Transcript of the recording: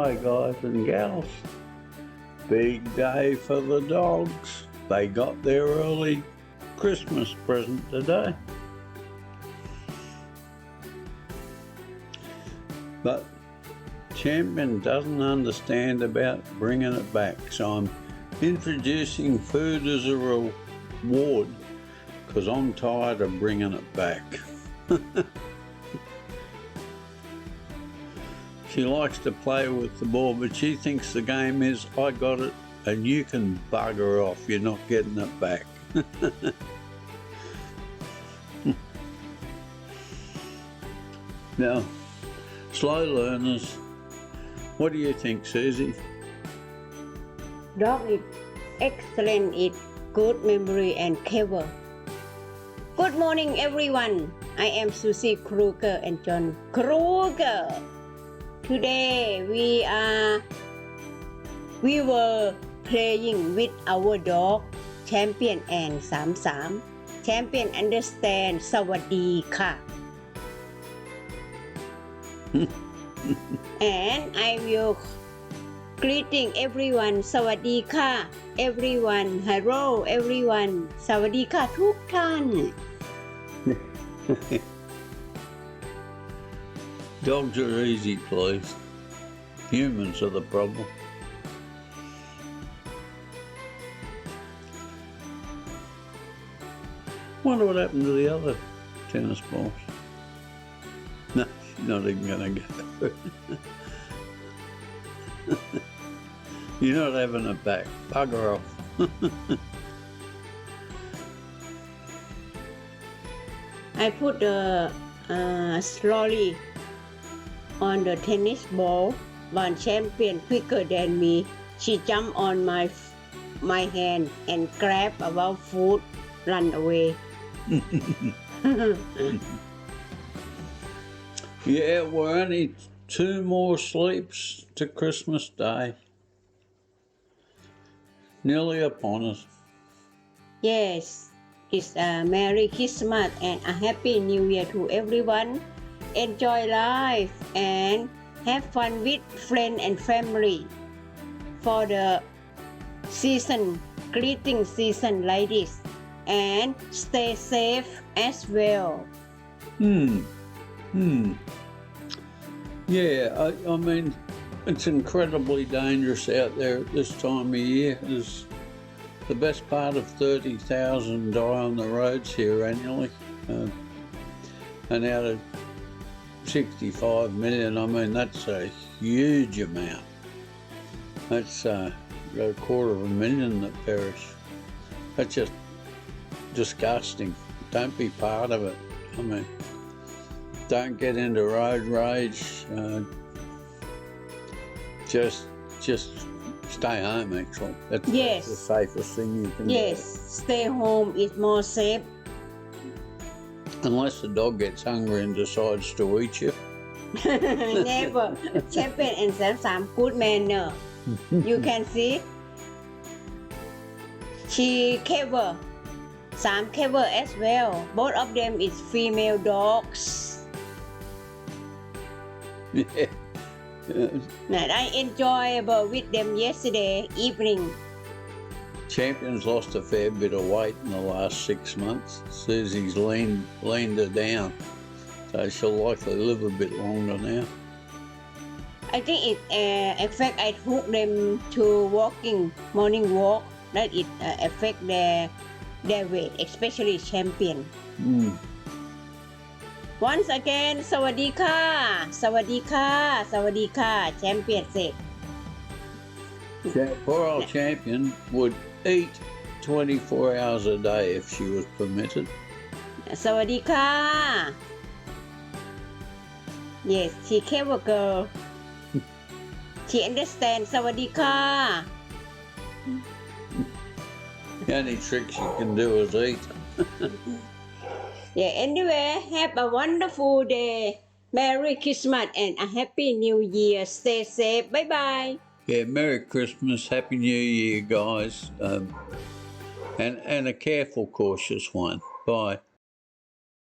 Hi guys and gals. Big day for the dogs. They got their early Christmas present today. But Champion doesn't understand about bringing it back, so I'm introducing food as a reward because I'm tired of bringing it back. She likes to play with the ball, but she thinks the game is, I got it and you can bugger off, you're not getting it back. Now, slow learners, what do you think, Susie? Dog is excellent, it good memory and clever. Good morning everyone. I am Susie Kruger and John Kruger. Today we were playing with our dog Champion and Sam. Champion understand สวัสดีค่ะ and I will greeting everyone สวัสดีค่ะ everyone hello everyone สวัสดีค่ะทุกท่าน Dogs are easy, please. Humans are the problem. Wonder what happened to the other tennis balls. No, she's not even going to go. You're not having it back. Bugger off. I put the slowly on the tennis ball. One Champion quicker than me. She jumped on my hand and grabbed our food, run away. Yeah, we're only 2 more sleeps to Christmas Day. Nearly upon us. Yes, it's a Merry Christmas and a Happy New Year to everyone. Enjoy life and have fun with friends and family for the greeting season like this, and stay safe as well. Yeah, I mean, it's incredibly dangerous out there at this time of year. There's the best part of 30,000 die on the roads here annually, and out of 65 million, I mean, that's a huge amount. That's a 250,000 that perish. That's just disgusting. Don't be part of it. I mean, don't get into road rage. Just stay home, actually. That's the safest thing you can do. Yes, stay home is more safe. Unless the dog gets hungry and decides to eat you. Never. Champion and Sam good manner. You can see. She clever. Sam clever as well. Both of them is female dogs. Yeah. And I enjoyable with them yesterday evening. Champion's lost a fair bit of weight in the last 6 months. Susie's leaned her down, so she'll likely live a bit longer now. I think it affect I took them to morning walk, that it affect their weight, especially Champion. Once again สวัสดีค่ะ สวัสดีค่ะ สวัสดีค่ะ Champion said. Poor old Champion would eat 24 hours a day if she was permitted. สวัสดีค่ะ Yes, she clever girl. She understand สวัสดีค่ะ The only trick she can do is eat. Yeah, anyway, have a wonderful day. Merry Christmas and a Happy New Year. Stay safe. Bye-bye. Yeah, Merry Christmas, Happy New Year, guys. And a careful, cautious one. Bye.